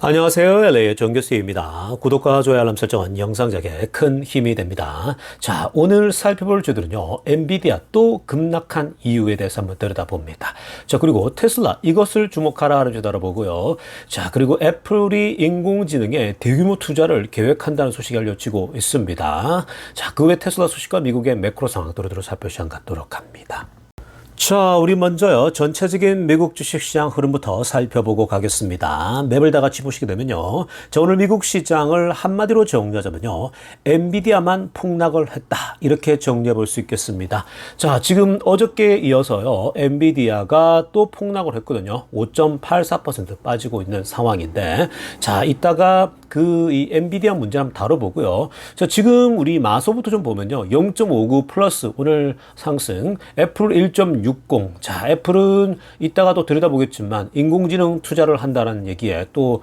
안녕하세요. LA의 정교수입니다. 구독과 좋아요 알람 설정은 영상 제작에 큰 힘이 됩니다. 자, 오늘 살펴볼 주들은요. 엔비디아 또 급락한 이유에 대해서 한번 들여다봅니다. 자, 그리고 테슬라 이것을 주목하라 하는 주도 알아보고요. 자, 그리고 애플이 인공지능에 대규모 투자를 계획한다는 소식이 알려지고 있습니다. 자, 그 외 테슬라 소식과 미국의 매크로 상황도로 살펴보시간 갖도록 합니다. 자, 우리 먼저요. 전체적인 미국 주식시장 흐름부터 살펴보고 가겠습니다. 맵을 다 같이 보시게 되면요. 자, 오늘 미국 시장을 한마디로 정리하자면요. 엔비디아만 폭락을 했다. 이렇게 정리해 볼 수 있겠습니다. 자, 지금 어저께 이어서요. 엔비디아가 또 폭락을 했거든요. 5.84% 빠지고 있는 상황인데, 자, 이따가 이 엔비디아 문제 한번 다뤄보고요. 자, 지금 우리 마소부터 좀 보면요. 0.59 플러스 오늘 상승, 애플 1.60. 자, 애플은 이따가 또 들여다보겠지만 인공지능 투자를 한다는 얘기에 또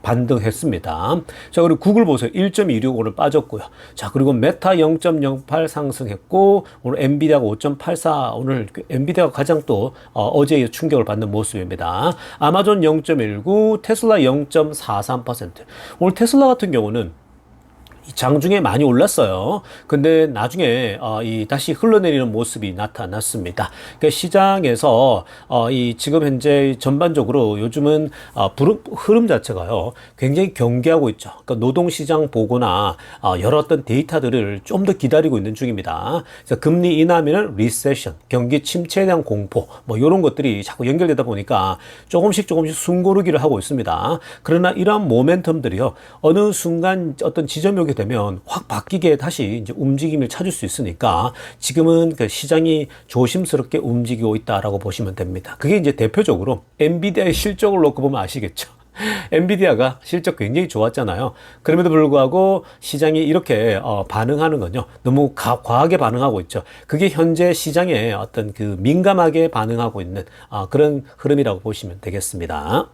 반등했습니다. 자, 그리고 구글 보세요. 1.26 오늘 빠졌고요. 자, 그리고 메타 0.08 상승했고 오늘 엔비디아가 5.84 오늘 엔비디아가 가장 또 어제에 충격을 받는 모습입니다. 아마존 0.19, 테슬라 0.43%. 오늘 테슬라 같은 경우는 장중에 많이 올랐어요. 근데 나중에 다시 흘러내리는 모습이 나타났습니다. 그러니까 시장에서 지금 현재 전반적으로 요즘은 흐름 자체가요 굉장히 경계하고 있죠. 그러니까 노동시장 보고나 여러 어떤 데이터들을 좀 더 기다리고 있는 중입니다. 그래서 금리 인하면은 리세션, 경기 침체에 대한 공포, 뭐 이런 것들이 자꾸 연결되다 보니까 조금씩 숨고르기를 하고 있습니다. 그러나 이러한 모멘텀들이요 어느 순간 어떤 지점이 오게 되면 확 바뀌게 다시 이제 움직임을 찾을 수 있으니까 지금은 그 시장이 조심스럽게 움직이고 있다라고 보시면 됩니다. 그게 이제 대표적으로 엔비디아의 실적을 놓고 보면 아시겠죠. 엔비디아가 실적 굉장히 좋았잖아요. 그럼에도 불구하고 시장이 이렇게 반응하는 건요 너무 과하게 반응하고 있죠. 그게 현재 시장에 어떤 그 민감하게 반응하고 있는 그런 흐름이라고 보시면 되겠습니다.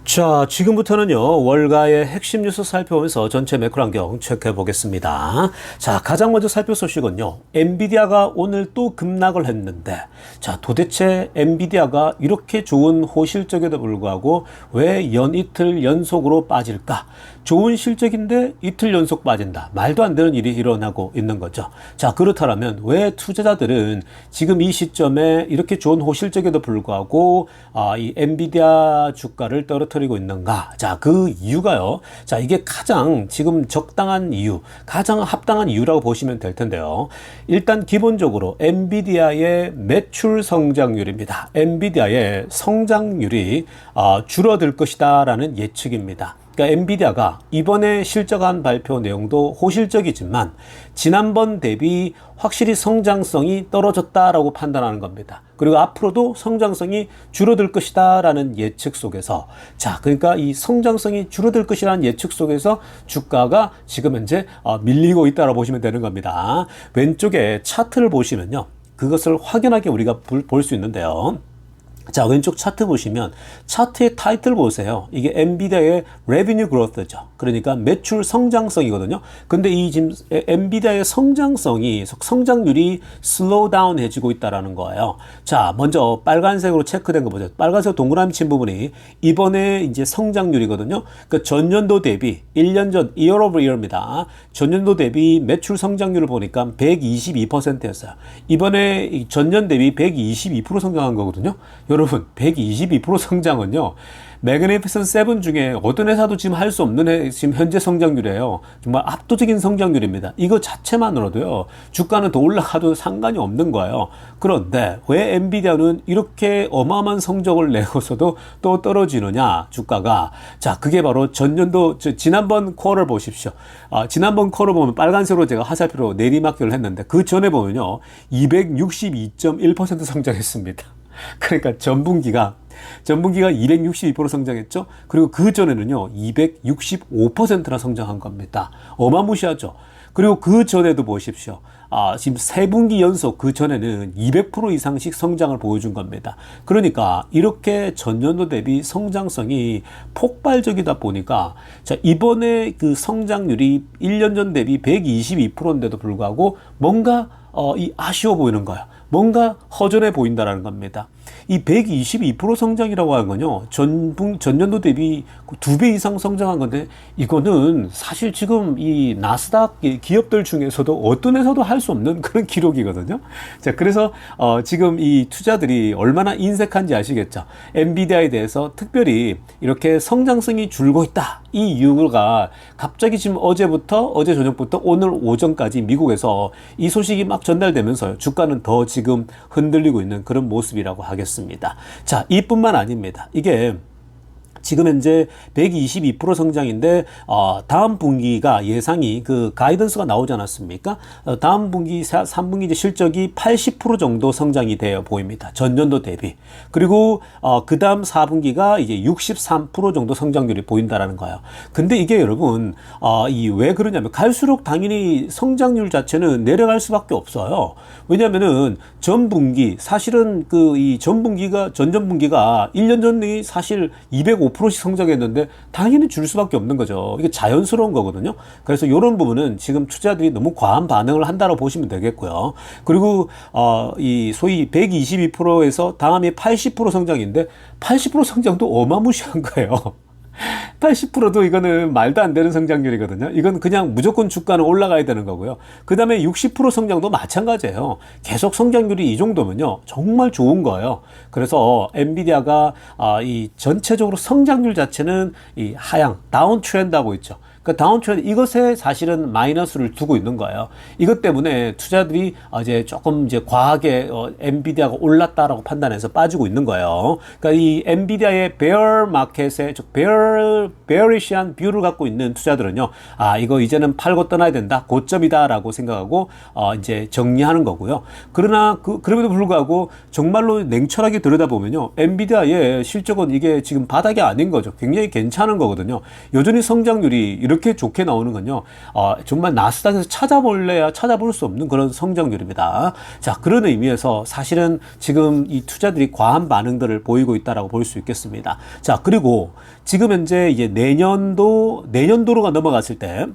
자, 지금부터는요, 월가의 핵심 뉴스 살펴보면서 전체 매크로 환경 체크해 보겠습니다. 자, 가장 먼저 살펴볼 소식은요, 엔비디아가 오늘 또 급락을 했는데, 자, 도대체 엔비디아가 이렇게 좋은 호실적에도 불구하고 왜 이틀 연속으로 빠질까? 좋은 실적인데 이틀 연속 빠진다. 말도 안 되는 일이 일어나고 있는 거죠. 자, 그렇다면 왜 투자자들은 지금 이 시점에 이렇게 좋은 호실적에도 불구하고 이 엔비디아 주가를 떨어뜨리고 있는가? 자, 그 이유가요. 자, 이게 가장 지금 적당한 이유, 가장 합당한 이유라고 보시면 될 텐데요. 일단 기본적으로 엔비디아의 매출 성장률입니다. 엔비디아의 성장률이 줄어들 것이다라는 예측입니다. 그러니까 엔비디아가 이번에 실적한 발표 내용도 호실적이지만 지난번 대비 확실히 성장성이 떨어졌다라고 판단하는 겁니다. 그리고 앞으로도 성장성이 줄어들 것이다라는 예측 속에서 자, 그러니까 이 성장성이 줄어들 것이라는 예측 속에서 주가가 지금 현재 밀리고 있다라고 보시면 되는 겁니다. 왼쪽에 차트를 보시면요. 그것을 확연하게 우리가 볼 수 있는데요. 자, 왼쪽 차트 보시면 차트의 타이틀 보세요. 이게 엔비디아의 revenue growth죠. 그러니까 매출 성장성이거든요. 근데 이 지금 엔비디아의 성장률이 slow down 해지고 있다라는 거예요. 자, 먼저 빨간색으로 체크된 거 보세요. 빨간색 동그라미 친 부분이 이번에 이제 성장률이거든요. 그러니까 전년도 대비 1년 전 year over year입니다. 전년도 대비 매출 성장률을 보니까 122%였어요. 이번에 전년 대비 122% 성장한 거거든요. 여러분, 122% 성장은요, 매그니피센트 7 중에 어떤 회사도 지금 할 수 없는 지금 현재 성장률이에요. 정말 압도적인 성장률입니다. 이거 자체만으로도요, 주가는 더 올라가도 상관이 없는 거예요. 그런데 왜 엔비디아는 이렇게 어마어마한 성적을 내고서도 또 떨어지느냐, 주가가. 자, 그게 바로 전년도, 지난번 쿼터를 보십시오. 지난번 쿼터 보면 빨간색으로 제가 화살표로 내리막길을 했는데, 그 전에 보면요, 262.1% 성장했습니다. 그러니까 전분기가 262% 성장했죠. 그리고 그 전에는요 265%나 성장한 겁니다. 어마무시하죠. 그리고 그 전에도 보십시오. 지금 3분기 연속 그 전에는 200% 이상씩 성장을 보여준 겁니다. 그러니까 이렇게 전년도 대비 성장성이 폭발적이다 보니까 자, 이번에 그 성장률이 1년 전 대비 122%인데도 불구하고 뭔가 아쉬워 보이는 거예요. 뭔가 허전해 보인다라는 겁니다. 이 122% 성장이라고 하는 건요, 전년도 대비 2배 이상 성장한 건데, 이거는 사실 지금 이 나스닥 기업들 중에서도 어떤 회사도 할 수 없는 그런 기록이거든요. 자, 그래서, 지금 이 투자들이 얼마나 인색한지 아시겠죠? 엔비디아에 대해서 특별히 이렇게 성장성이 줄고 있다. 이 이유가 갑자기 지금 어제 저녁부터 오늘 오전까지 미국에서 이 소식이 막 전달되면서 주가는 더 지금 흔들리고 있는 그런 모습이라고 하겠습니다. 자, 이뿐만 아닙니다. 이게 지금 현재 122% 성장인데 다음 분기가 예상이 그 가이던스가 나오지 않았습니까? 다음 분기 3분기 이제 실적이 80% 정도 성장이 되어 보입니다. 전년도 대비. 그리고 그다음 4분기가 이제 63% 정도 성장률이 보인다라는 거예요. 근데 이게 여러분 이 왜 그러냐면 갈수록 당연히 성장률 자체는 내려갈 수밖에 없어요. 왜냐면은 전분기 사실은 그 이 전전분기가 1년 전이 사실 205%씩 성장했는데 당연히 줄 수밖에 없는 거죠. 이게 자연스러운 거거든요. 그래서 이런 부분은 지금 투자들이 너무 과한 반응을 한다고 보시면 되겠고요. 그리고 이 소위 122%에서 다음에 80% 성장인데 80% 성장도 어마무시한 거예요. 80%도 이거는 말도 안 되는 성장률이거든요. 이건 그냥 무조건 주가는 올라가야 되는 거고요. 그 다음에 60% 성장도 마찬가지예요. 계속 성장률이 이 정도면요, 정말 좋은 거예요. 그래서 엔비디아가 이 전체적으로 성장률 자체는 이 하향, 다운 트렌드하고 있죠. 그 다운 트렌드, 이것에 사실은 마이너스를 두고 있는 거예요. 이것 때문에 투자들이 이제 조금 이제 과하게 엔비디아가 올랐다라고 판단해서 빠지고 있는 거예요. 그러니까 이 엔비디아의 베어 마켓에 베어리시한 뷰를 갖고 있는 투자들은요, 이거 이제는 팔고 떠나야 된다, 고점이다라고 생각하고 이제 정리하는 거고요. 그러나 그럼에도 불구하고 정말로 냉철하게 들여다보면요, 엔비디아의 실적은 이게 지금 바닥이 아닌 거죠. 굉장히 괜찮은 거거든요. 여전히 성장률이 이렇게 좋게 나오는 건요, 정말 나스닥에서 찾아볼래야 찾아볼 수 없는 그런 성장률입니다. 자, 그런 의미에서 사실은 지금 이 투자들이 과한 반응들을 보이고 있다라고 볼 수 있겠습니다. 자, 그리고 지금 현재 이제 내년도로가 넘어갔을 때,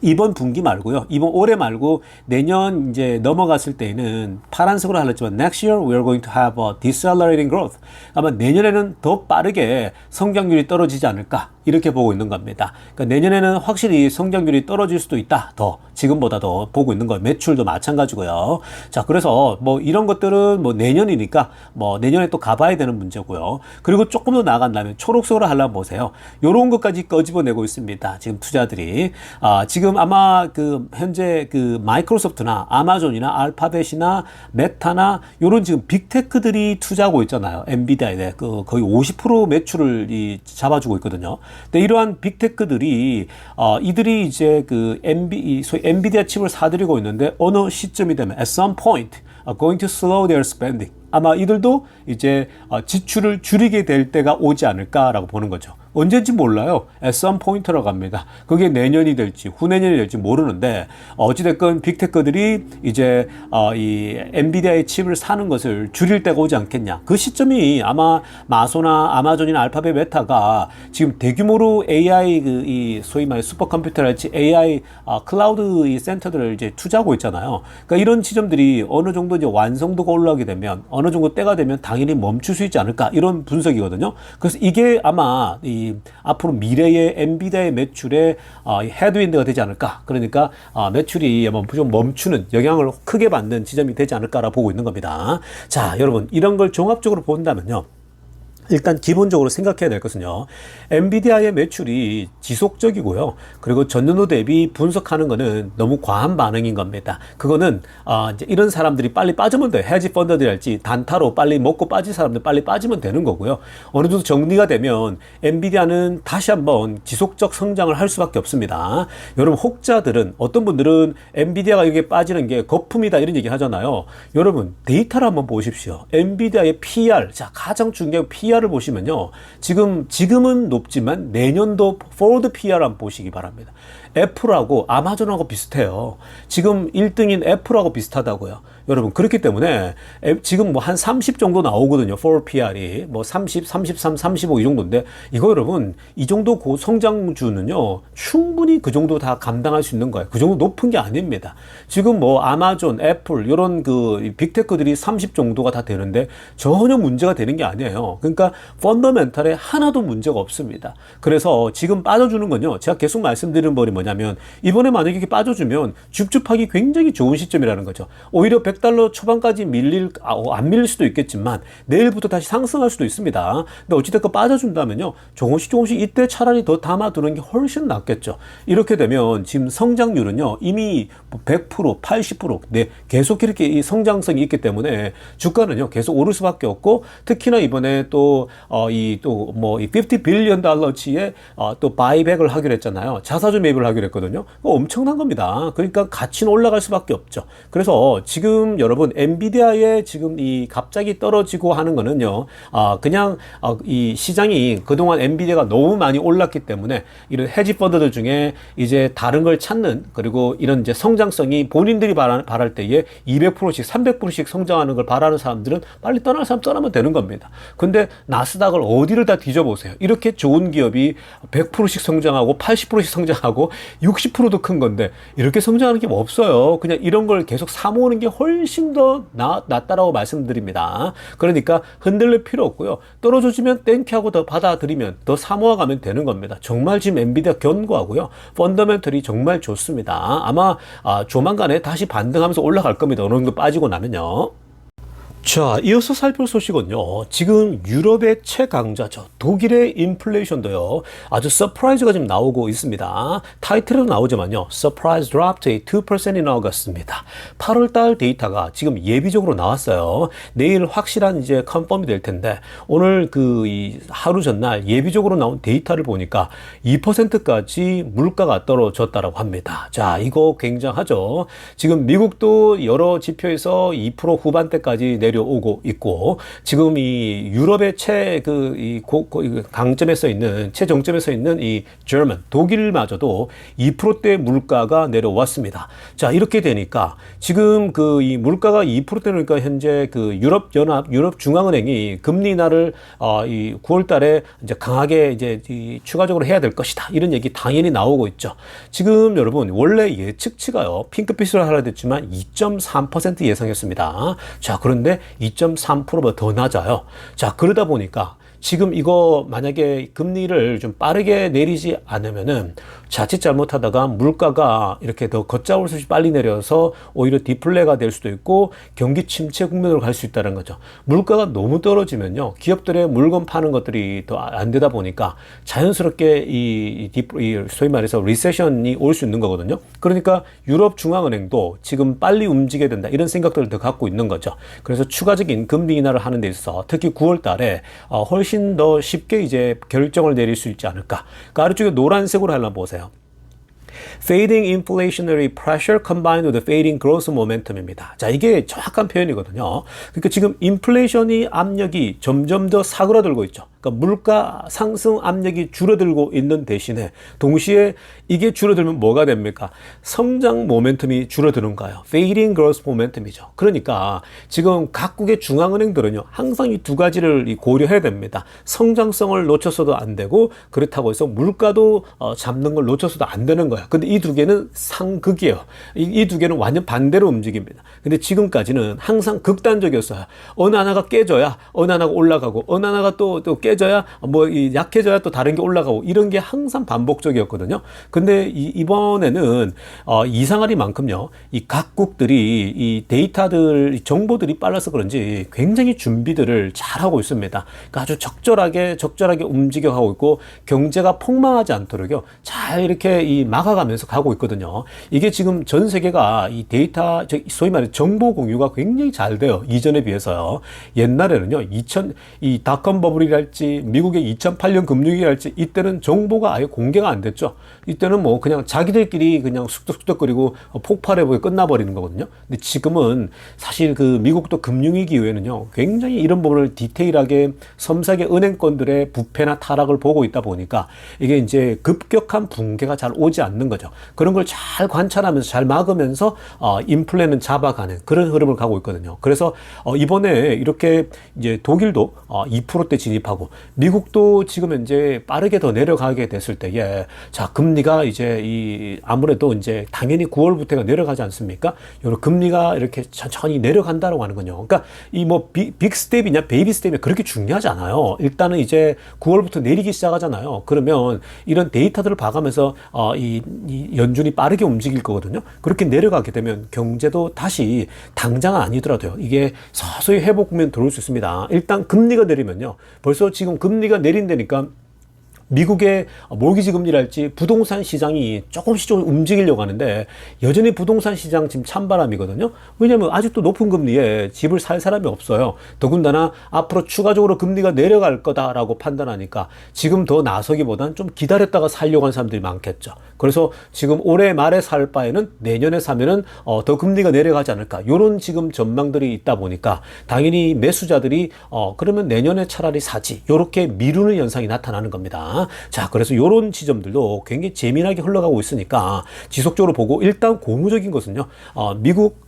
이번 분기 말고요, 이번 올해 말고 내년 이제 넘어갔을 때에는 파란색으로 하렸지만 next year we are going to have a decelerating growth. 아마 내년에는 더 빠르게 성장률이 떨어지지 않을까, 이렇게 보고 있는 겁니다. 그러니까 내년에는 확실히 성장률이 떨어질 수도 있다. 더 지금보다 더 보고 있는 거예요. 매출도 마찬가지고요. 자, 그래서 뭐 이런 것들은 뭐 내년이니까 뭐 내년에 또 가봐야 되는 문제고요. 그리고 조금 더 나간다면 초록색으로 하려면 보세요. 요런 것까지 꺼집어내고 있습니다. 지금 투자들이 지금 아마 그 현재 그 마이크로소프트나 아마존이나 알파벳이나 메타나 요런 지금 빅테크들이 투자하고 있잖아요. 엔비디아에 그 거의 50% 매출을 잡아주고 있거든요. 근데 이러한 빅테크들이 이들이 이제 소위 엔비디아 칩을 사들이고 있는데 어느 시점이 되면 at some point are going to slow their spending. 아마 이들도 이제 지출을 줄이게 될 때가 오지 않을까라고 보는 거죠. 언제인지 몰라요. at some point라고 합니다. 그게 내년이 될지 후내년이 될지 모르는데 어찌됐건 빅테크들이 이제 이 엔비디아의 칩을 사는 것을 줄일 때가 오지 않겠냐. 그 시점이 아마 마소나 아마존이나 알파벳 메타가 지금 대규모로 AI 이 소위 말해 슈퍼컴퓨터랄지 AI 클라우드 이 센터들을 이제 투자하고 있잖아요. 그러니까 이런 지점들이 어느 정도 이제 완성도가 올라가게 되면 어느 정도 때가 되면 당연히 멈출 수 있지 않을까, 이런 분석이거든요. 그래서 이게 아마 앞으로 미래의 엔비디아의 매출에 헤드윈드가 되지 않을까. 그러니까 매출이 좀 멈추는 영향을 크게 받는 지점이 되지 않을까라고 보고 있는 겁니다. 자, 여러분, 이런 걸 종합적으로 본다면요, 일단 기본적으로 생각해야 될 것은요, 엔비디아의 매출이 지속적이고요, 그리고 전년도 대비 분석하는 거는 너무 과한 반응인 겁니다. 그거는 이제 이런 사람들이 빨리 빠지면 돼요. 헤지 펀더들이랄지 단타로 빨리 먹고 빠질 사람들 빨리 빠지면 되는 거고요. 어느 정도 정리가 되면 엔비디아는 다시 한번 지속적 성장을 할 수밖에 없습니다. 여러분, 혹자들은, 어떤 분들은 엔비디아가 이게 빠지는 게 거품이다 이런 얘기 하잖아요. 여러분, 데이터를 한번 보십시오. 엔비디아의 PR, 자, 가장 중요한 PR을 보시면요, 지금은 높지만 내년도 forward PR 한번 보시기 바랍니다. 애플하고 아마존하고 비슷해요. 지금 1등인 애플하고 비슷하다고요. 여러분, 그렇기 때문에 지금 뭐 한 30 정도 나오거든요. 4PR이. 뭐 30, 33, 35 이 정도인데, 이거 여러분, 이 정도 고성장주는요, 충분히 그 정도 다 감당할 수 있는 거예요. 그 정도 높은 게 아닙니다. 지금 뭐 아마존, 애플, 이런 그 빅테크들이 30 정도가 다 되는데, 전혀 문제가 되는 게 아니에요. 그러니까 펀더멘탈에 하나도 문제가 없습니다. 그래서 지금 빠져주는 건요, 제가 계속 말씀드리는 말이 뭐냐면, 이번에 만약에 이렇게 빠져주면 줍줍하기 굉장히 좋은 시점이라는 거죠. 오히려 100달러 초반까지 안 밀릴 수도 있겠지만 내일부터 다시 상승할 수도 있습니다. 근데 어찌됐건 빠져준다면요, 조금씩 이때 차라리 더 담아두는 게 훨씬 낫겠죠. 이렇게 되면 지금 성장률은요, 이미 100%, 80%, 네, 계속 이렇게 이 성장성이 있기 때문에 주가는요, 계속 오를 수밖에 없고, 특히나 이번에 또, 이 50 빌리언 달러치의 또 바이백을 하기로 했잖아요. 자사주 매입을 하기로 했거든요. 엄청난 겁니다. 그러니까 가치는 올라갈 수밖에 없죠. 그래서 지금 여러분, 엔비디아의 지금 이 갑자기 떨어지고 하는 거는요, 그냥 이 시장이 그동안 엔비디아가 너무 많이 올랐기 때문에 이런 헤지 펀드들 중에 이제 다른 걸 찾는, 그리고 이런 이제 성장성이 본인들이 바랄 때에 200%씩 300%씩 성장하는 걸 바라는 사람들은 빨리 떠날 사람 떠나면 되는 겁니다. 근데 나스닥을 어디를 다 뒤져보세요. 이렇게 좋은 기업이 100%씩 성장하고 80%씩 성장하고 60%도 큰 건데 이렇게 성장하는 게 없어요. 그냥 이런 걸 계속 사모으는 게 훨씬 더 낫다라고 말씀드립니다. 그러니까 흔들릴 필요 없고요. 떨어져주면 땡큐하고 더 받아들이면 더 사모아가면 되는 겁니다. 정말 지금 엔비디아 견고하고요. 펀더멘털이 정말 좋습니다. 아마 조만간에 다시 반등하면서 올라갈 겁니다. 어느 정도 빠지고 나면요. 자, 이어서 살펴볼 소식은요, 지금 유럽의 최강자죠, 독일의 인플레이션도요, 아주 서프라이즈가 지금 나오고 있습니다. 타이틀에도 나오지만요, Surprise dropped 2% in August입니다. 8월달 데이터가 지금 예비적으로 나왔어요. 내일 확실한 이제 컨펌이 될 텐데, 오늘 이 하루 전날 예비적으로 나온 데이터를 보니까 2%까지 물가가 떨어졌다라고 합니다. 자, 이거 굉장하죠. 지금 미국도 여러 지표에서 2% 후반대까지 내려오고 있고, 지금 이 유럽의 강점에 써 있는, 최정점에 서 있는 이 German, 독일마저도 2%대 물가가 내려왔습니다. 자, 이렇게 되니까 지금 이 물가가 2%대니까 현재 유럽 중앙은행이 금리 인하를 이 9월 달에 이제 강하게 이제 추가적으로 해야 될 것이다, 이런 얘기 당연히 나오고 있죠. 지금 여러분, 원래 예측치가요, 핑크빛으로 하라 됐지만 2.3% 예상했습니다. 자, 그런데 2.3%보다 더 낮아요. 자, 그러다 보니까 지금 이거 만약에 금리를 좀 빠르게 내리지 않으면은 자칫 잘못하다가 물가가 이렇게 더 걷잡을 수 없이 빨리 내려서 오히려 디플레가 될 수도 있고 경기 침체 국면으로 갈 수 있다는 거죠. 물가가 너무 떨어지면요, 기업들의 물건 파는 것들이 더 안 되다 보니까 자연스럽게 소위 말해서 리세션이 올 수 있는 거거든요. 그러니까 유럽 중앙은행도 지금 빨리 움직여야 된다, 이런 생각들을 더 갖고 있는 거죠. 그래서 추가적인 금리 인하를 하는 데 있어서 특히 9월 달에 훨씬 더 쉽게 이제 결정을 내릴 수 있지 않을까. 그러니까 아래쪽에 노란색으로 하나 보세요. Fading inflationary pressure combined with fading growth momentum입니다. 자, 이게 정확한 표현이거든요. 그러니까 지금 인플레이션이 압력이 점점 더 사그라들고 있죠. 그러니까 물가 상승 압력이 줄어들고 있는 대신에 동시에 이게 줄어들면 뭐가 됩니까? 성장 모멘텀이 줄어드는 거예요. Fading growth momentum이죠. 그러니까 지금 각국의 중앙은행들은요, 항상 이 두 가지를 고려해야 됩니다. 성장성을 놓쳐서도 안 되고, 그렇다고 해서 물가도 잡는 걸 놓쳐서도 안 되는 거예요. 근데 이 두 개는 상극이에요. 이 두 개는 완전 반대로 움직입니다. 근데 지금까지는 항상 극단적이었어요. 어느 하나가 깨져야 어느 하나가 올라가고, 어느 하나가 또 깨져야 약해져야 또 다른 게 올라가고, 이런 게 항상 반복적이었거든요. 근데 이번에는 이상하리만큼요, 이 각국들이 이 데이터들, 정보들이 빨라서 그런지 굉장히 준비들을 잘하고 있습니다. 그러니까 아주 적절하게 움직여가고 있고, 경제가 폭망하지 않도록요, 잘 이렇게 막아가면서 가고 있거든요. 이게 지금 전 세계가 이 데이터, 소위 말해 정보 공유가 굉장히 잘 돼요. 이전에 비해서요. 옛날에는요, 이 닷컴 버블이랄지 미국의 2008년 금융위기랄지, 이때는 정보가 아예 공개가 안 됐죠. 이때는 뭐 그냥 자기들끼리 그냥 숙덕숙덕거리고 폭발해보게 끝나버리는 거거든요. 근데 지금은 사실 미국도 금융위기 이후에는요, 굉장히 이런 부분을 디테일하게 섬세하게 은행권들의 부패나 타락을 보고 있다 보니까 이게 이제 급격한 붕괴가 잘 오지 않는 않는 거죠. 그런 걸 잘 관찰하면서 잘 막으면서 인플레는 잡아가는 그런 흐름을 가고 있거든요. 그래서 이번에 이렇게 이제 독일도 2%대 진입하고 미국도 지금 현재 빠르게 더 내려가게 됐을 때에 자, 금리가 이제 아무래도 이제 당연히 9월부터가 내려가지 않습니까? 요런 금리가 이렇게 천천히 내려간다라고 하는 거죠. 그러니까 이 뭐 빅 스텝이냐 베이비 스텝이냐 그렇게 중요하지 않아요. 일단은 이제 9월부터 내리기 시작하잖아요. 그러면 이런 데이터들을 봐가면서 이 연준이 빠르게 움직일 거거든요. 그렇게 내려가게 되면 경제도 다시 당장은 아니더라도요. 이게 서서히 회복 국면 들어올 수 있습니다. 일단 금리가 내리면요. 벌써 지금 금리가 내린다니까 미국의 모기지 금리랄지 부동산 시장이 조금씩 좀 움직이려고 하는데 여전히 부동산 시장 지금 찬바람이거든요. 왜냐하면 아직도 높은 금리에 집을 살 사람이 없어요. 더군다나 앞으로 추가적으로 금리가 내려갈 거다라고 판단하니까 지금 더 나서기보단 좀 기다렸다가 살려고 하는 사람들이 많겠죠. 그래서 지금 올해 말에 살 바에는 내년에 사면은 더 금리가 내려가지 않을까. 요런 지금 전망들이 있다 보니까 당연히 매수자들이 그러면 내년에 차라리 사지. 요렇게 미루는 현상이 나타나는 겁니다. 자, 그래서 요런 지점들도 굉장히 재미나게 흘러가고 있으니까 지속적으로 보고 일단 고무적인 것은요. 미국,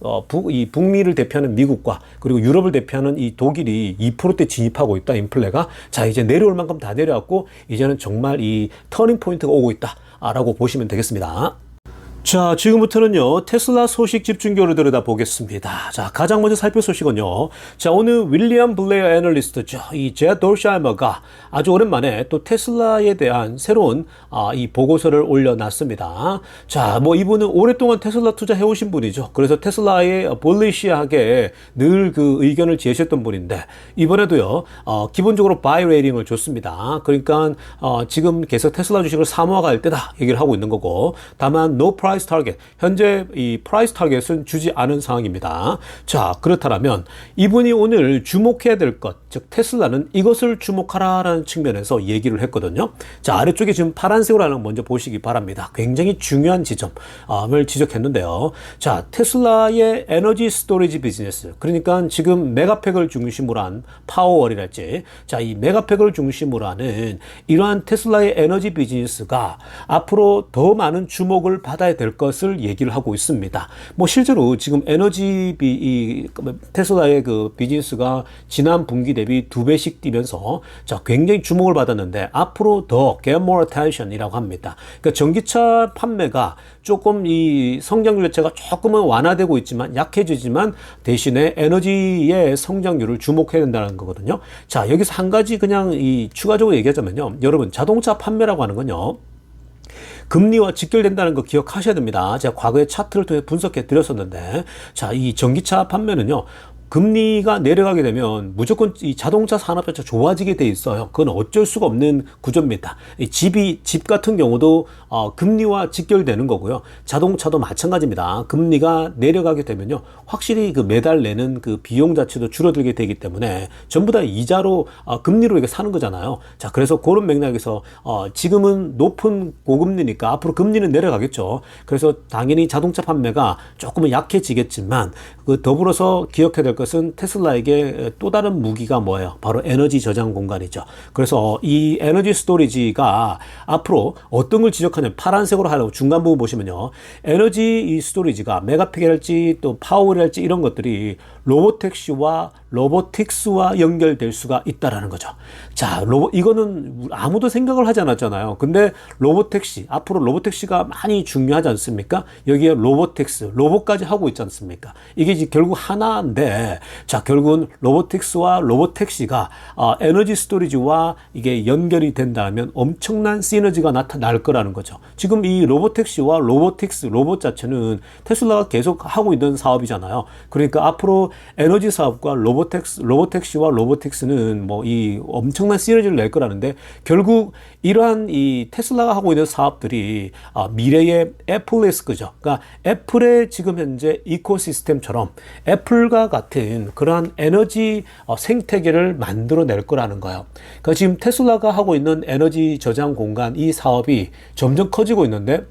이 북미를 대표하는 미국과 그리고 유럽을 대표하는 이 독일이 2%대 진입하고 있다. 인플레가. 자, 이제 내려올 만큼 다 내려왔고 이제는 정말 이 터닝 포인트가 오고 있다. 라고 보시면 되겠습니다. 자, 지금부터는요, 테슬라 소식 집중적으로 들여다보겠습니다. 자, 가장 먼저 살펴볼 소식은요. 자, 오늘 윌리엄 블레어 애널리스트죠. 이 제아 돌샤이머가 아주 오랜만에 또 테슬라에 대한 새로운 이 보고서를 올려놨습니다. 자, 뭐 이분은 오랫동안 테슬라 투자해오신 분이죠. 그래서 테슬라에 볼리시하게 늘 그 의견을 제시했던 분인데, 이번에도요, 기본적으로 바이 레이팅을 줬습니다. 그러니까, 지금 계속 테슬라 주식을 사모아갈 때다 얘기를 하고 있는 거고, 다만, no price 타겟. 현재 이 프라이스 타겟은 주지 않은 상황입니다. 자, 그렇다면 이분이 오늘 주목해야 될 것, 즉 테슬라는 이것을 주목하라라는 측면에서 얘기를 했거든요. 자, 아래쪽에 지금 파란색으로 하는 거 먼저 보시기 바랍니다. 굉장히 중요한 지점을 지적했는데요. 자, 테슬라의 에너지 스토리지 비즈니스. 그러니까 지금 메가팩을 중심으로 한 파워월이랄지, 자, 이 메가팩을 중심으로 하는 이러한 테슬라의 에너지 비즈니스가 앞으로 더 많은 주목을 받아야 될 것을 얘기를 하고 있습니다. 뭐 실제로 지금 테슬라의 그 비즈니스가 지난 분기 대비 2배씩 뛰면서 자, 굉장히 주목을 받았는데 앞으로 더 get more attention이라고 합니다. 그러니까 전기차 판매가 조금 이 성장률 자체가 조금은 완화되고 있지만 약해지지만 대신에 에너지의 성장률을 주목해야 된다는 거거든요. 자, 여기서 한 가지 그냥 이 추가적으로 얘기하자면요. 여러분, 자동차 판매라고 하는 건요. 금리와 직결된다는 거 기억하셔야 됩니다. 제가 과거에 차트를 통해 분석해 드렸었는데, 자, 이 전기차 판매는요, 금리가 내려가게 되면 무조건 이 자동차 산업 자체가 좋아지게 돼 있어요. 그건 어쩔 수가 없는 구조입니다. 이 집 같은 경우도 금리와 직결되는 거고요. 자동차도 마찬가지입니다. 금리가 내려가게 되면요, 확실히 그 매달 내는 그 비용 자체도 줄어들게 되기 때문에 전부 다 이자로 금리로 이게 사는 거잖아요. 자, 그래서 그런 맥락에서 지금은 높은 고금리니까 앞으로 금리는 내려가겠죠. 그래서 당연히 자동차 판매가 조금은 약해지겠지만 그 더불어서 기억해야 될 것은 테슬라에게 또 다른 무기가 뭐예요? 바로 에너지 저장 공간이죠. 그래서 이 에너지 스토리지가 앞으로 어떤 걸 지적하냐면 파란색으로 하려고 중간 부분 보시면요. 에너지 이 스토리지가 메가팩이랄지 또 파워랄지 이런 것들이 로보택시와 로보틱스와 연결될 수가 있다라는 거죠. 자, 이거는 아무도 생각을 하지 않았잖아요. 근데 로보택시, 앞으로 로보택시가 많이 중요하지 않습니까? 여기에 로보틱스, 로봇까지 하고 있지 않습니까? 이게 이제 결국 하나인데, 자, 결국은 로보틱스와 로보택시가 에너지 스토리지와 이게 연결이 된다면 엄청난 시너지가 나타날 거라는 거죠. 지금 이 로보택시와 로보틱스, 로봇 자체는 테슬라가 계속 하고 있는 사업이잖아요. 그러니까 앞으로 에너지 사업과 로보택시와 로보틱스는 뭐 이 엄청난 시너지를 낼 거라는데, 결국 이러한 이 테슬라가 하고 있는 사업들이 미래의 애플리스 그죠. 그러니까 애플의 지금 현재 이코시스템처럼 애플과 같은 그러한 에너지 생태계를 만들어낼 거라는 거예요. 그러니까 지금 테슬라가 하고 있는 에너지 저장 공간 이 사업이 점점 커지고 있는데,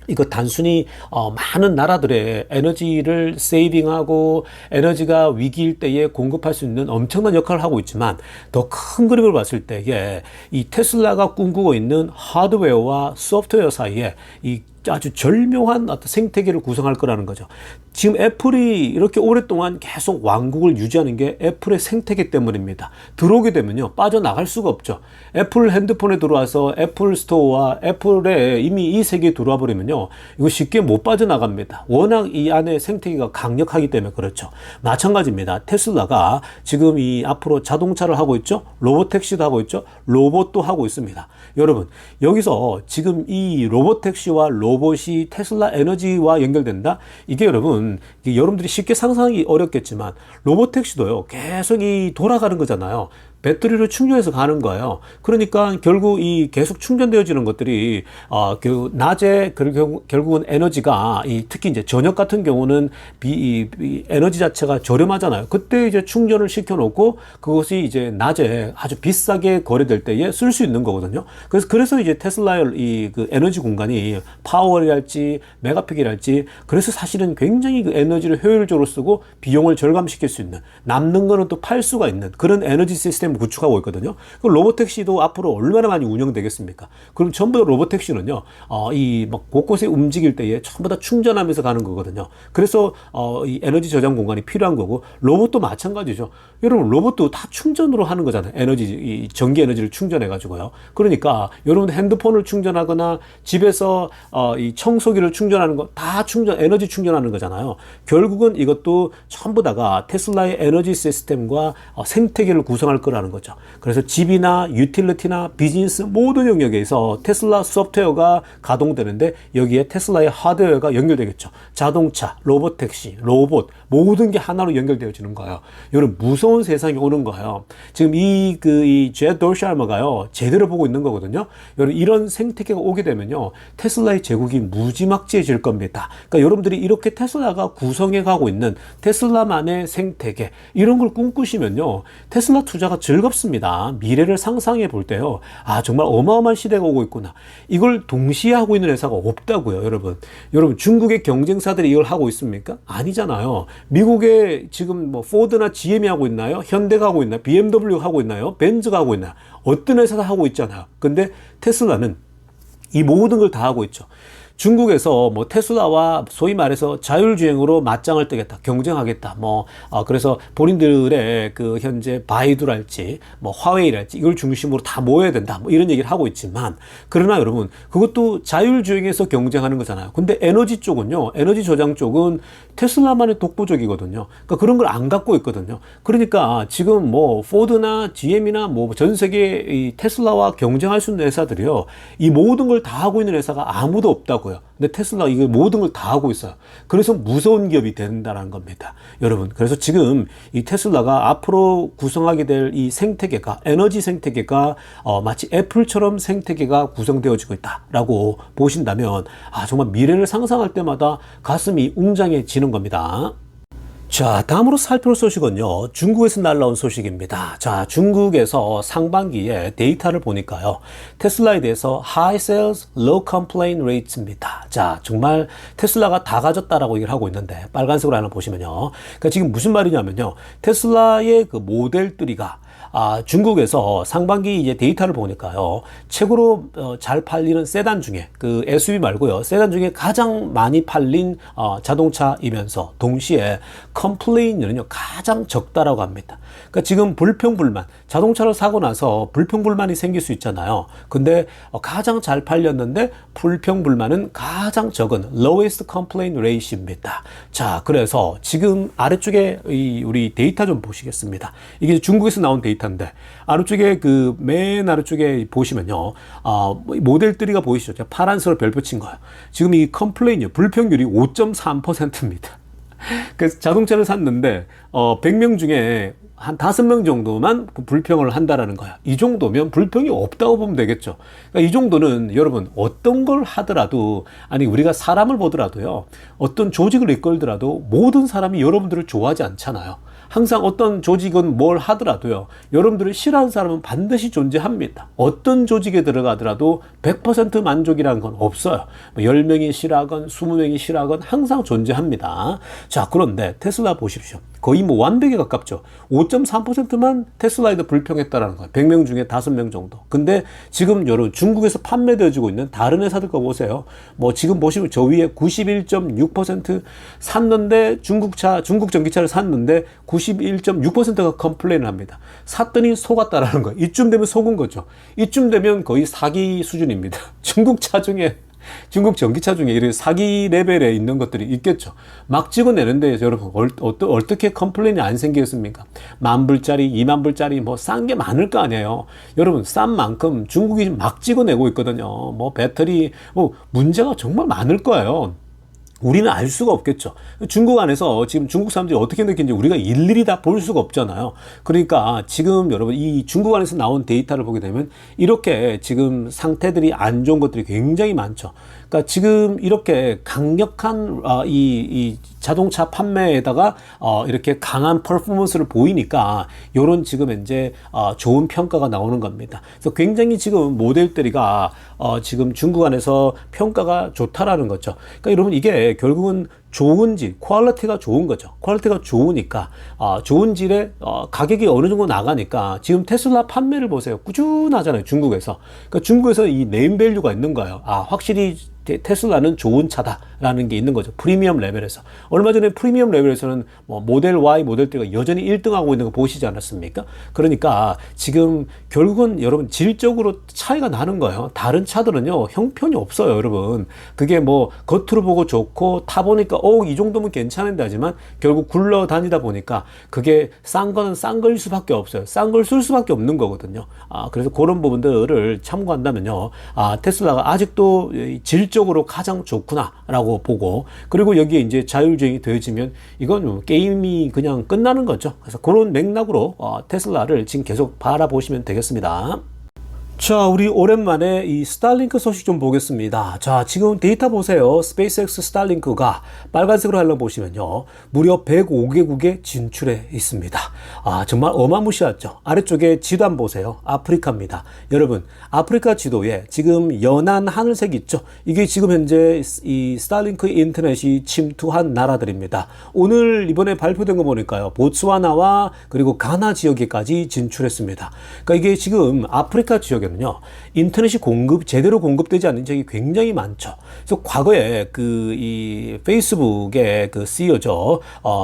이거 단순히 많은 나라들의 에너지를 세이빙하고 에너지가 위기일 때에 공급할 수 있는 엄청난 역할을 하고 있지만, 더 큰 그림을 봤을 때에 이 테슬라가 꿈꾸고 있는 하드웨어와 소프트웨어 사이에 이 아주 절묘한 어떤 생태계를 구성할 거라는 거죠. 지금 애플이 이렇게 오랫동안 계속 왕국을 유지하는 게 애플의 생태계 때문입니다. 들어오게 되면요, 빠져나갈 수가 없죠. 애플 핸드폰에 들어와서 애플 스토어와 애플에 이미 이 세계에 들어와 버리면요, 이거 쉽게 못 빠져나갑니다. 워낙 이 안에 생태계가 강력하기 때문에 그렇죠. 마찬가지입니다. 테슬라가 지금 이 앞으로 자동차를 하고 있죠. 로봇택시도 하고 있죠. 로봇도 하고 있습니다. 여러분, 여기서 지금 이 로봇택시와 로봇이 테슬라 에너지와 연결된다? 이게 여러분, 이게 여러분들이 쉽게 상상하기 어렵겠지만 로봇택시도요, 계속 이 돌아가는 거잖아요. 배터리를 충전해서 가는 거예요. 그러니까 결국 이 계속 충전되어지는 것들이 그 낮에 결국은 에너지가 특히 이제 저녁 같은 경우는 에너지 자체가 저렴하잖아요. 그때 이제 충전을 시켜놓고 그것이 이제 낮에 아주 비싸게 거래될 때에 쓸 수 있는 거거든요. 그래서 이제 테슬라의 그 에너지 공간이 파워월이랄지 메가픽이랄지 그래서 사실은 굉장히 그 에너지를 효율적으로 쓰고 비용을 절감시킬 수 있는, 남는 거는 또 팔 수가 있는 그런 에너지 시스템 구축하고 있거든요. 그 로봇택시도 앞으로 얼마나 많이 운영되겠습니까? 그럼 전부 다 로봇택시는요, 이 막 곳곳에 움직일 때에 전부 다 충전하면서 가는 거거든요. 그래서 이 에너지 저장 공간이 필요한 거고, 로봇도 마찬가지죠. 여러분, 로봇도 다 충전으로 하는 거잖아요. 이 전기 에너지를 충전해 가지고요. 그러니까 여러분 핸드폰을 충전하거나 집에서 이 청소기를 충전하는 거 다 에너지 충전하는 거잖아요. 결국은 이것도 전부 다가 테슬라의 에너지 시스템과 생태계를 구성할 거라는 거죠. 그래서 집이나 유틸리티나 비즈니스 모든 영역에서 테슬라 소프트웨어가 가동되는데 여기에 테슬라의 하드웨어가 연결되겠죠. 자동차, 로봇택시, 로봇 모든 게 하나로 연결되어지는 거예요. 여러분, 무서운 세상이 오는 거예요. 지금 이 제드 도시알머가요, 제대로 보고 있는 거거든요. 여러분, 이런 생태계가 오게 되면요, 테슬라의 제국이 무지막지해질 겁니다. 그러니까 여러분들이 이렇게 테슬라가 구성해 가고 있는 테슬라만의 생태계, 이런 걸 꿈꾸시면요, 테슬라 투자가 즐겁습니다. 미래를 상상해 볼 때요, 정말 어마어마한 시대가 오고 있구나. 이걸 동시에 하고 있는 회사가 없다고요, 여러분. 중국의 경쟁사들이 이걸 하고 있습니까? 아니잖아요. 미국에 지금 뭐 포드나 GM이 하고 있나요? 현대가 하고 있나요? BMW 하고 있나요? 벤츠가 하고 있나요? 어떤 회사가 하고 있잖아요. 근데 테슬라는 이 모든 걸 다 하고 있죠. 중국에서 뭐 테슬라와 소위 말해서 자율주행으로 맞짱을 뜨겠다, 경쟁하겠다, 그래서 본인들의 그 현재 바이두랄지, 화웨이랄지 이걸 중심으로 다 모여야 된다, 이런 얘기를 하고 있지만, 그러나 여러분, 그것도 자율주행에서 경쟁하는 거잖아요. 근데 에너지 쪽은요, 에너지 저장 쪽은 테슬라만의 독보적이거든요. 그러니까 그런 걸 안 갖고 있거든요. 그러니까 지금 포드나 GM이나 전 세계 이 테슬라와 경쟁할 수 있는 회사들이요, 이 모든 걸 다 하고 있는 회사가 아무도 없다고요. 근데 테슬라 이거 모든 걸 다 하고 있어요. 그래서 무서운 기업이 된다는 겁니다. 여러분, 그래서 지금 이 테슬라가 앞으로 구성하게 될 이 생태계가, 에너지 생태계가 마치 애플처럼 생태계가 구성되어지고 있다라고 보신다면, 정말 미래를 상상할 때마다 가슴이 웅장해지는 겁니다. 자, 다음으로 살펴볼 소식은요, 중국에서 날라온 소식입니다. 자, 중국에서 상반기에 데이터를 보니까요, 테슬라에 대해서 High Sales, Low Complaint Rates입니다. 자, 정말 테슬라가 다 가졌다라고 얘기를 하고 있는데, 빨간색으로 하나 보시면요. 그러니까 지금 무슨 말이냐면요, 테슬라의 그 모델3가 중국에서 상반기 이제 데이터를 보니까요, 최고로 잘 팔리는 세단 중에, 그 SUV 말고요, 세단 중에 가장 많이 팔린 자동차이면서 동시에 컴플레인은요 가장 적다라고 합니다. 그러니까 지금 불평불만, 자동차를 사고 나서 불평불만이 생길 수 있잖아요. 근데 가장 잘 팔렸는데 불평불만은 가장 적은 lowest complaint rate입니다. 자, 그래서 지금 아래쪽에 우리 데이터 좀 보시겠습니다. 이게 중국에서 나온 데이터인데, 아래쪽에 맨 아래쪽에 보시면요, 모델3가 보이시죠? 파란색으로 별표 친 거예요. 지금 이 컴플레인이요, 불평률이 5.3%입니다. 그래서 자동차를 샀는데 100명 중에 한 5명 정도만 불평을 한다라는 거야. 이 정도면 불평이 없다고 보면 되겠죠. 그러니까 이 정도는 여러분, 어떤 걸 하더라도, 아니 우리가 사람을 보더라도요, 어떤 조직을 이끌더라도 모든 사람이 여러분들을 좋아하지 않잖아요. 항상 어떤 조직은 뭘 하더라도요, 여러분들을 싫어하는 사람은 반드시 존재합니다. 어떤 조직에 들어가더라도 100% 만족이라는 건 없어요. 10명이 싫어하건 20명이 싫어하건 항상 존재합니다. 자, 그런데 테슬라 보십시오. 거의 뭐 완벽에 가깝죠. 5.3%만 테슬라에 대해 불평했다라는 거예요. 100명 중에 5명 정도. 근데 지금 여러분 중국에서 판매되어지고 있는 다른 회사들 거 보세요. 뭐 지금 보시면 저 위에 91.6% 샀는데 중국 전기차를 샀는데 91.6%가 컴플레인을 합니다. 샀더니 속았다라는 거예요. 이쯤 되면 속은 거죠. 이쯤 되면 거의 사기 수준입니다. 중국 전기차 중에 이런 사기 레벨에 있는 것들이 있겠죠. 막 찍어내는데 여러분 어떻게 컴플레인이 안 생기겠습니까? 10,000불짜리, 20,000불짜리 뭐 싼 게 많을 거 아니에요. 여러분 싼 만큼 중국이 막 찍어내고 있거든요. 뭐 배터리 뭐 문제가 정말 많을 거예요. 우리는 알 수가 없겠죠. 중국 안에서 지금 중국 사람들이 어떻게 느끼는지 우리가 일일이 다 볼 수가 없잖아요. 그러니까 지금 여러분 이 중국 안에서 나온 데이터를 보게 되면 이렇게 지금 상태들이 안 좋은 것들이 굉장히 많죠. 그러니까 지금 이렇게 강력한 이 자동차 판매에다가 이렇게 강한 퍼포먼스를 보이니까 요런 지금 이제 좋은 평가가 나오는 겁니다. 그래서 굉장히 지금 모델들이가 지금 중국 안에서 평가가 좋다라는 거죠. 그러니까 여러분 이게 결국은 좋은지 퀄리티가 좋은 거죠. 퀄리티가 좋으니까 좋은 질에 가격이 어느 정도 나가니까 지금 테슬라 판매를 보세요. 꾸준하잖아요. 중국에서. 그러니까 중국에서 이 네임밸류가 있는 거예요. 확실히 테슬라는 좋은 차다라는 게 있는 거죠. 프리미엄 레벨에서. 얼마 전에 프리미엄 레벨에서는 뭐 모델 Y, 모델 3가 여전히 1등하고 있는 거 보시지 않았습니까? 그러니까 지금 결국은 여러분 질적으로 차이가 나는 거예요. 다른 차들은요 형편이 없어요, 여러분. 그게 뭐 겉으로 보고 좋고 타보니까 이 정도면 괜찮은데 하지만 결국 굴러다니다 보니까 그게 싼 거는 싼 거일 수밖에 없어요. 싼 걸 쓸 수밖에 없는 거거든요. 그래서 그런 부분들을 참고한다면요, 테슬라가 아직도 질적으로 가장 좋구나라고 보고, 그리고 여기에 이제 자율주행이 되어지면 이건 게임이 그냥 끝나는 거죠. 그래서 그런 맥락으로 테슬라를 지금 계속 바라보시면 되겠습니다. 자, 우리 오랜만에 이 스타링크 소식 좀 보겠습니다. 자, 지금 데이터 보세요. 스페이스X 스타링크가 빨간색으로 하려고 보시면요, 무려 105개국에 진출해 있습니다. 정말 어마무시하죠. 아래쪽에 지도 한번 보세요. 아프리카입니다. 여러분, 아프리카 지도에 지금 연한 하늘색 있죠? 이게 지금 현재 이 스타링크 인터넷이 침투한 나라들입니다. 오늘 이번에 발표된 거 보니까요, 보츠와나와 그리고 가나 지역에까지 진출했습니다. 그러니까 이게 지금 아프리카 지역에 인터넷이 제대로 공급되지 않는 지역이 굉장히 많죠. 그래서 과거에 이 페이스북의 그 CEO죠,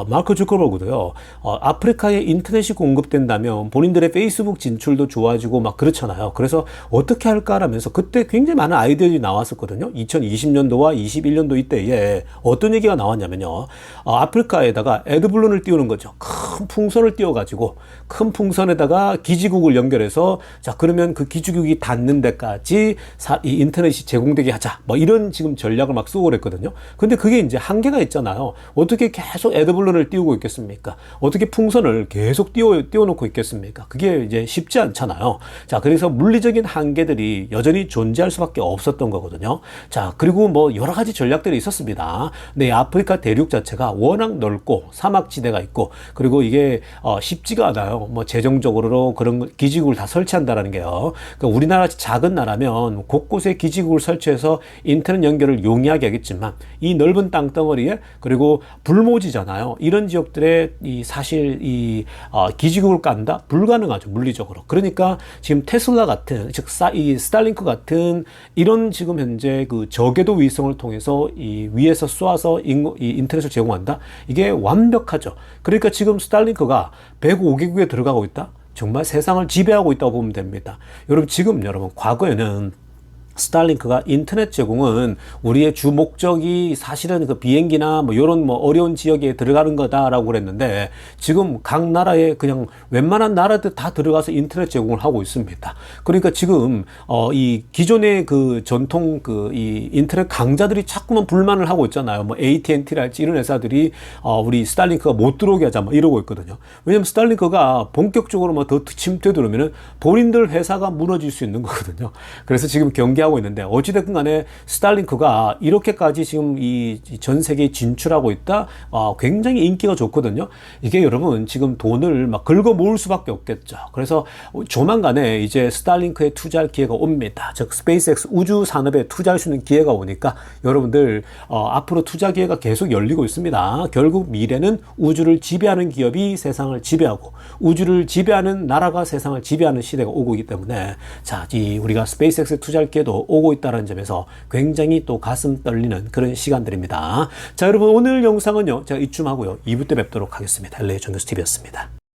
마크 주커버그도요, 아프리카에 인터넷이 공급된다면 본인들의 페이스북 진출도 좋아지고 막 그렇잖아요. 그래서 어떻게 할까라면서 그때 굉장히 많은 아이디어들이 나왔었거든요. 2020년도와 21년도 이때에 어떤 얘기가 나왔냐면요, 아프리카에다가 애드블룬을 띄우는 거죠. 큰 풍선을 띄워가지고 큰 풍선에다가 기지국을 연결해서, 자, 그러면 그 기지국이 닿는 데까지 이 인터넷이 제공되게 하자, 뭐 이런 지금 전략을 막 쓰고 그랬거든요. 근데 그게 이제 한계가 있잖아요. 어떻게 계속 애드블룬을 띄우고 있겠습니까? 어떻게 풍선을 계속 띄워놓고 있겠습니까? 그게 이제 쉽지 않잖아요. 자, 그래서 물리적인 한계들이 여전히 존재할 수밖에 없었던 거거든요. 자, 그리고 뭐 여러 가지 전략들이 있었습니다. 근데 아프리카 대륙 자체가 워낙 넓고 사막지대가 있고, 그리고 이게 쉽지가 않아요. 뭐 재정적으로 그런 기지국을 다 설치한다라는 게요. 그러니까 우리나라 작은 나라면 곳곳에 기지국을 설치해서 인터넷 연결을 용이하게 하겠지만, 이 넓은 땅덩어리에, 그리고 불모지잖아요. 이런 지역들에 사실 기지국을 깐다? 불가능하죠, 물리적으로. 그러니까 지금 테슬라 같은, 즉 이 스타링크 같은 이런 지금 현재 그 저궤도 위성을 통해서 이 위에서 쏘아서 이 인터넷을 제공한다? 이게 완벽하죠. 그러니까 지금 스타링크가 105개국에 들어가고 있다? 정말 세상을 지배하고 있다고 보면 됩니다. 여러분 과거에는 스타링크가 인터넷 제공은 우리의 주 목적이 사실은 그 비행기나 뭐 이런 뭐 어려운 지역에 들어가는 거다라고 그랬는데, 지금 각 나라에 그냥 웬만한 나라들 다 들어가서 인터넷 제공을 하고 있습니다. 그러니까 지금 이 기존의 그 전통 이 인터넷 강자들이 자꾸만 불만을 하고 있잖아요. 뭐 AT&T랄지 이런 회사들이 우리 스타링크가 못 들어오게 하자 뭐 이러고 있거든요. 왜냐면 스타링크가 본격적으로 뭐 더 침투해 들어오면은 본인들 회사가 무너질 수 있는 거거든요. 그래서 지금 경계하고 얘기하고 있는데 어찌됐든 간에 스타링크가 이렇게까지 지금 이 전 세계에 진출하고 있다. 굉장히 인기가 좋거든요. 이게 여러분 지금 돈을 막 긁어 모을 수밖에 없겠죠. 그래서 조만간에 이제 스타링크에 투자할 기회가 옵니다. 즉 스페이스X 우주 산업에 투자할 수 있는 기회가 오니까 여러분들 앞으로 투자 기회가 계속 열리고 있습니다. 결국 미래는 우주를 지배하는 기업이 세상을 지배하고 우주를 지배하는 나라가 세상을 지배하는 시대가 오고 있기 때문에 자, 우리가 스페이스X에 투자할 기회도 오고 있다는 점에서 굉장히 또 가슴 떨리는 그런 시간들입니다. 자, 여러분 오늘 영상은요 제가 이쯤 하고요 2부 때 뵙도록 하겠습니다. LA 정교수TV였습니다.